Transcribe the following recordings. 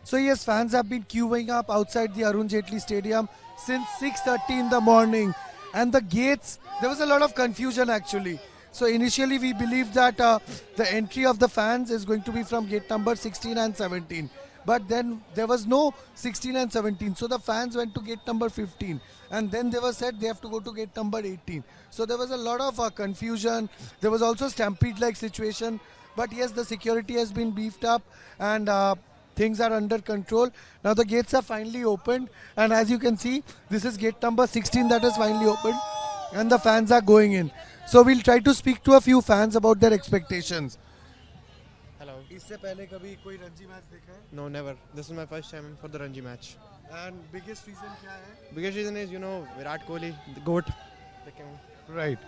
So yes, fans have been queuing up outside the Arun Jaitley Stadium since 6:30 in the morning, and the gates. There was a lot of confusion actually. So initially we believed that the entry of the fans is going to be from gate number 16 and 17. But then there was no 16 and 17. So the fans went to gate number 15. And then they were said they have to go to gate number 18. So there was a lot of confusion. There was also stampede-like situation. But yes, the security has been beefed up and things are under control. Now the gates are finally opened. And as you can see, this is gate number 16 that is finally opened. And the fans are going in. So we'll try to speak to a few fans about their expectations. Hello. इससे पहले कभी कोई Ranji match देखा है? No, never. This is my first time for the Ranji match. And biggest reason क्या है? Biggest reason is, Virat Kohli, the GOAT. The king. Right.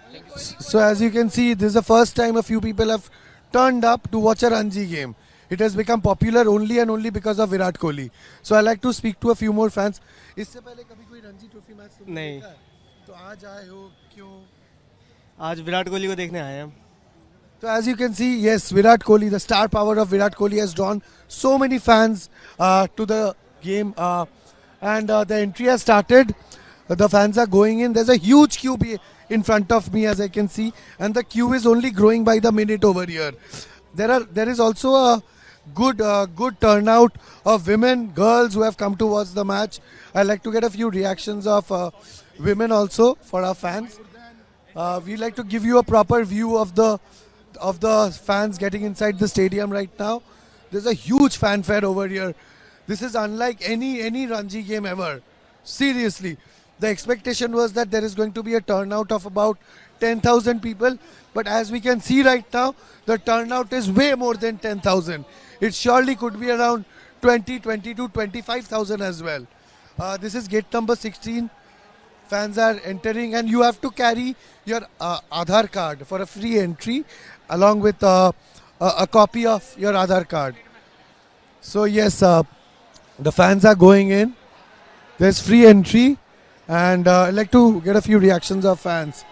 So as you can see, this is the first time a few people have turned up to watch a Ranji game. It has become popular only and only because of Virat Kohli. So I like to speak to a few more fans. इससे पहले कभी कोई Ranji trophy match तुमने नहीं। देखा है? तो आज आए हो क्यों? आज विराट कोहली को देखने आए हैं हम। So as you can see, yes, Virat Kohli, the star power of Virat Kohli has drawn so many fans to the game, and the entry has started. The fans are going in. There's a huge queue in front of me, as I can see, and the queue is only growing by the minute over here. There is also a good turnout of women, girls who have come to watch the match. I like to get a few reactions of women also for our fans. We like to give you a proper view of the fans getting inside the stadium right now. There's a huge fanfare over here. This is unlike any Ranji game ever. Seriously, the expectation was that there is going to be a turnout of about 10,000 people, but as we can see right now, the turnout is way more than 10,000. It surely could be around 20 to 25,000 as well. This is gate number 16. Fans are entering and you have to carry your Aadhaar card for a free entry along with a copy of your Aadhaar card. So yes, the fans are going in. There's free entry and I'd like to get a few reactions of fans.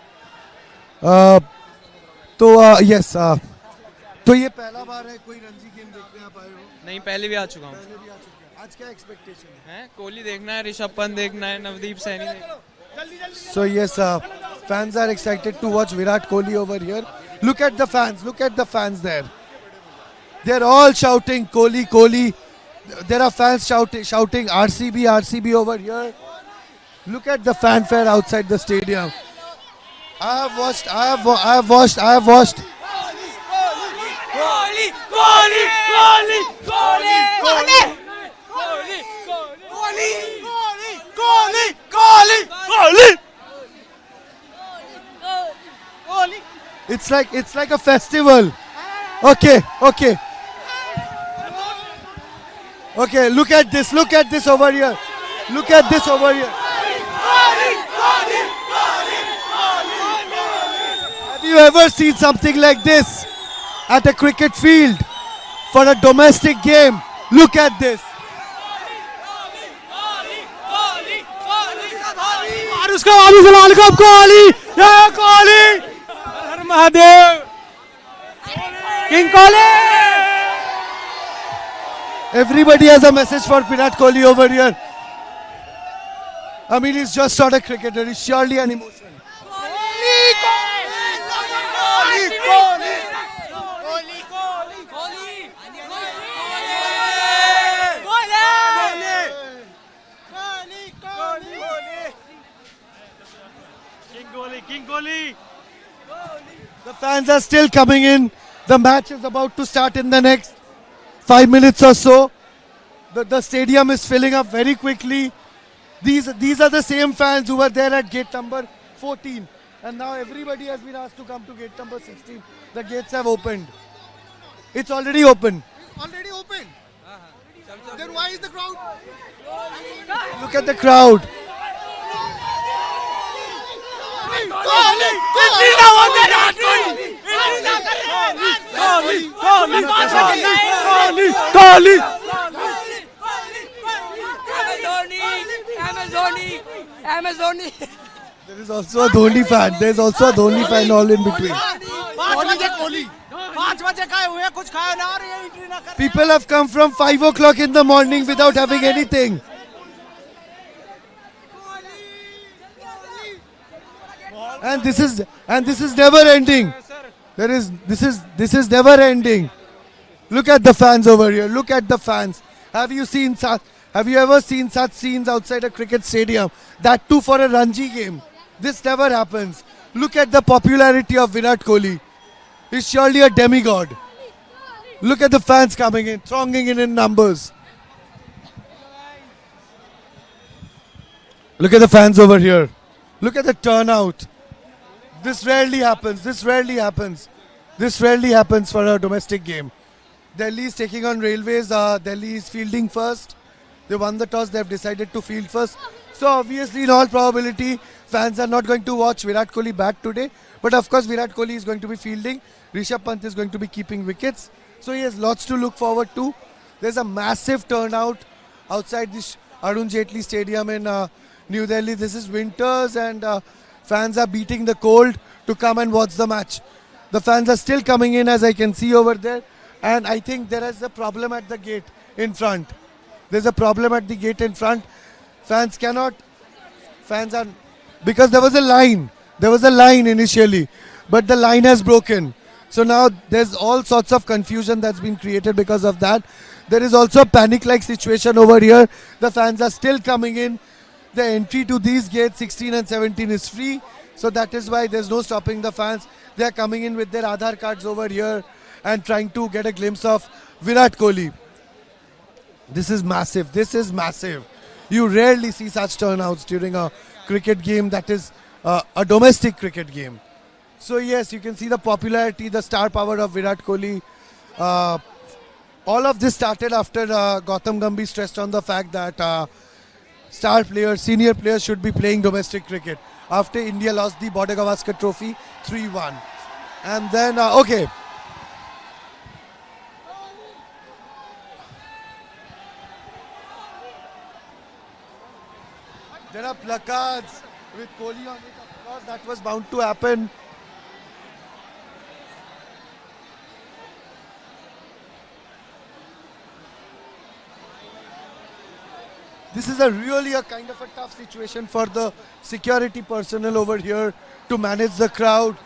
Yes, तो ये पहला बार है कोई Ranji game देखने आप आए हो? नहीं, पहले भी आ चुका हूँ। पहले भी आ चुके हैं। आज क्या एक्सपेक्टेशन है? कोहली देखना है, ऋषभ पंत देखना है, नवदीप सैनी देखना है। So yes, fans are excited to watch Virat Kohli over here. Look at the fans. Look at the fans there. They're all shouting Kohli, Kohli. There are fans shouting RCB, RCB over here. Look at the fanfare outside the stadium. I have watched. Kohli, Kohli, Kohli, Kohli, Kohli, Kohli, Kohli, Kohli, Kohli, Kohli. It's like a festival. Okay. Look at this over here. Look at this over here. Have you ever seen something like this at a cricket field for a domestic game? Look at this. और उसका वापस सलाल कब कोहली, जय Kohli, Har Mahadev, king Kohli. Everybody has a message for Virat Kohli over here. I mean, he's just not a cricketer. He's surely an emotion. King Kohli. The fans are still coming in. The match is about to start in the next 5 minutes or so. The stadium is filling up very quickly. These are the same fans who were there at gate number 14. And now everybody has been asked to come to gate number 16. The gates have opened. It's already open. Already open. Then why is the crowd? Look at the crowd. Amazoni. There is also a Dhoni fan. There's also a Dhoni fan all in between. Kohli. 5 बजे खाए हुए कुछ खाए ना और ये entry ना कर People have come from 5 o'clock in the morning without having anything. And this is never ending. This is never ending. Look at the fans over here. Look at the fans. Have you ever seen such scenes outside a cricket stadium? That too for a Ranji game. This never happens. Look at the popularity of Virat Kohli. He's surely a demigod. Look at the fans coming in, thronging in numbers. Look at the fans over here. Look at the turnout. This rarely happens. This rarely happens. This rarely happens for a domestic game. Delhi is taking on Railways. Delhi is fielding first. They won the toss. They have decided to field first. So obviously, in all probability, fans are not going to watch Virat Kohli bat today. But of course, Virat Kohli is going to be fielding. Rishabh Pant is going to be keeping wickets. So he has lots to look forward to. There's a massive turnout outside this Arun Jaitley Stadium in New Delhi. This is winters and fans are beating the cold to come and watch the match. The fans are still coming in, as I can see over there. And I think there is a problem at the gate in front. There's a problem at the gate in front. Fans are, because there was a line. There was a line initially, but the line has broken. So now there's all sorts of confusion that's been created because of that. There is also a panic-like situation over here. The fans are still coming in. The entry to these gates 16 and 17 is free. So that is why there's no stopping the fans. They are coming in with their Aadhaar cards over here and trying to get a glimpse of Virat Kohli. This is massive. This is massive. You rarely see such turnouts during a cricket game that is a domestic cricket game. So yes, you can see the popularity, the star power of Virat Kohli. All of this started after Gautam Gambhir stressed on the fact that star players, senior players should be playing domestic cricket after India lost the Border Gavaskar Trophy 3-1. And then, okay. There are placards with Kohli on it. Of course, that was bound to happen. This is really a kind of a tough situation for the security personnel over here to manage the crowd.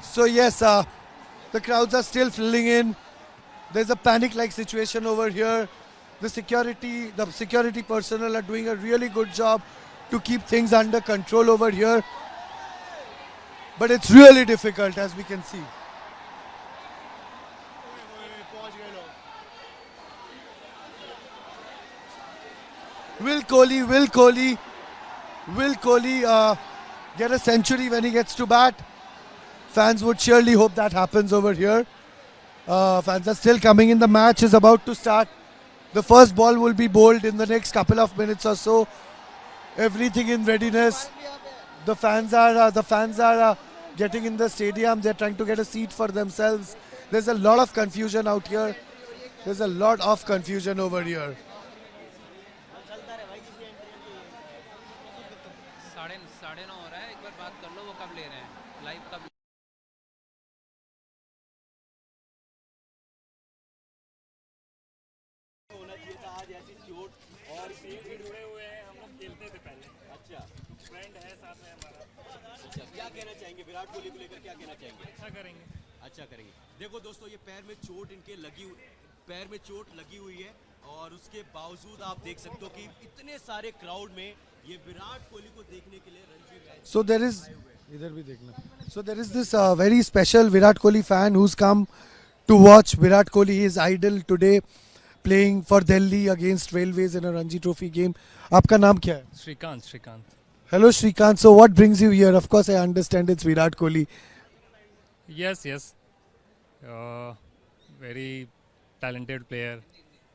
So yes, the crowds are still filling in. There's a panic-like situation over here. The security personnel are doing a really good job to keep things under control over here. But it's really difficult, as we can see. Will Kohli get a century when he gets to bat? Fans would surely hope that happens over here. Fans are still coming in. The match is about to start. The first ball will be bowled in the next couple of minutes or so. Everything in readiness. The fans are getting in the stadium. They're trying to get a seat for themselves. There's a lot of confusion out here. There's a lot of confusion over here. साढ़े 9 हो रहा है एक बार बात कर लो वो कब ले रहे हैं लाइव कब होना चाहिए था आज ऐसी चोट और जुड़े हुए हैं हम लोग खेलते थे पहले अच्छा फ्रेंड है साथ में हमारा अच्छा क्या कहना चाहेंगे विराट कोहली को लेकर क्या कहना चाहेंगे अच्छा करेंगे देखो दोस्तों ये पैर में चोट लगी हुई है और उसके बावजूद आप देख सकते हो कि इतने सारे क्राउड में ये विराट कोहली को देखने के लिए Ranji match So there is इधर भी देखना. So there is this very special Virat Kohli fan who's come to watch Virat Kohli, his idol, today playing for Delhi against Railways in a Ranji Trophy game. आपका नाम क्या है? Shrikant Hello Shrikant. So what brings you here? Of course I understand it's Virat Kohli. yes very talented player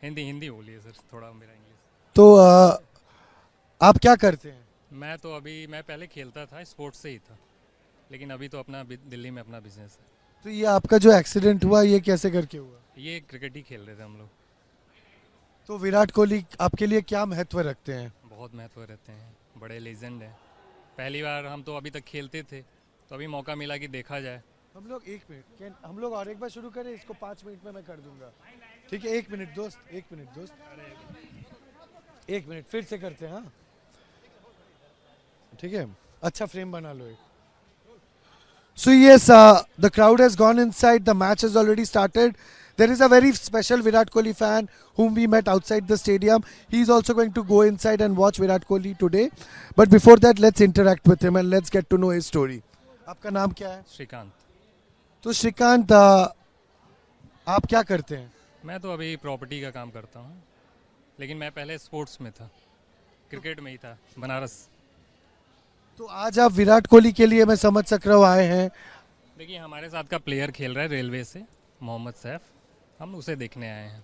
Hindi बोलिए sir थोड़ा मेरा English तो आप क्या करते हैं? मैं पहले खेलता था स्पोर्ट्स से ही था लेकिन अभी तो अपना दिल्ली में अपना बिजनेस है तो ये आपका जो एक्सीडेंट हुआ ये कैसे करके हुआ? ये क्रिकेट ही खेल रहे थे हम लोग तो विराट कोहली आपके लिए क्या महत्व रखते हैं? बहुत महत्व रहते हैं बड़े लेजेंड हैं पहली बार हम तो अभी तक खेलते थे तो अभी मौका मिला कि देखा जाए हम लोग 1 मिनट, हम लोग और एक बार शुरू करें इसको, 5 मिनट में मैं कर दूंगा। ठीक है, 1 मिनट दोस्त, 1 मिनट दोस्त, 1 मिनट फिर से करते हैं। हाँ ठीक है, अच्छा फ्रेम बना लो एक। So yes, the crowd has gone inside. The match has already started. There is a very special Virat Kohli fan whom we met outside the stadium. He is also going to go inside and watch Virat Kohli today. But before that, let's interact with him and let's get to know his story. आपका नाम क्या है? श्रीकांत। तो श्रीकांत, आप क्या करते हैं? मैं तो अभी प्रॉपर्टी का काम करता हूँ, लेकिन मैं पहले स्पोर्ट्स में था, क्रिकेट में ही था, बनारस। तो आज आप विराट कोहली के लिए, मैं समझ सक रहा हूँ, आए हैं। देखिए हमारे साथ का प्लेयर खेल रहा है रेलवे से, मोहम्मद सैफ, हम उसे देखने आए हैं।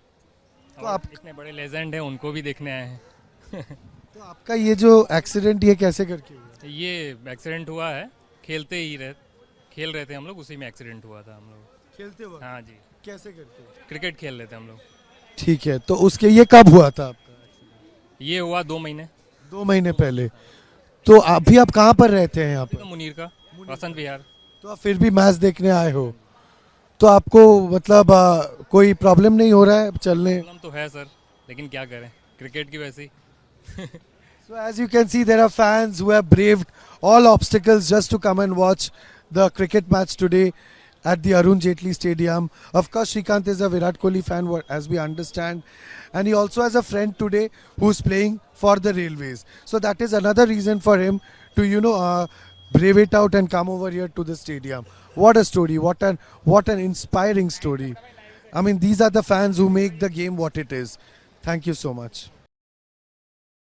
तो और आप इतने बड़े लेजेंड हैं, उनको भी देखने आए हैं। तो आपका ये जो एक्सीडेंट, ये कैसे करके हुआ? ये एक्सीडेंट हुआ है, खेल रहे थे हम लोग, उसी में एक्सीडेंट हुआ था हम लोग। खेलते हुए? हाँ जी, कैसे करते? क्रिकेट खेल रहे थे हम लोग। ठीक है, तो उसके ये कब हुआ था आपका? ये हुआ 2 महीने। 2 महीने पहले। तो अभी आप कहाँ पर रहते हैं? यहाँ तो पर मुनीर का वसंत विहार। तो आप फिर भी मैच देखने आए हो, तो आपको मतलब कोई प्रॉब्लम नहीं हो रहा है चलने? प्रॉब्लम तो है सर, लेकिन क्या करें, क्रिकेट की वैसी। So as you can see, there are fans who have braved all obstacles just to come and watch the cricket match today at the Arun Jaitley Stadium. Of course, Shrikant is a Virat Kohli fan, as we understand, and he also has a friend today who's playing for the Railways. So that is another reason for him to, brave it out and come over here to the stadium. What a story! What an inspiring story! I mean, these are the fans who make the game what it is. Thank you so much.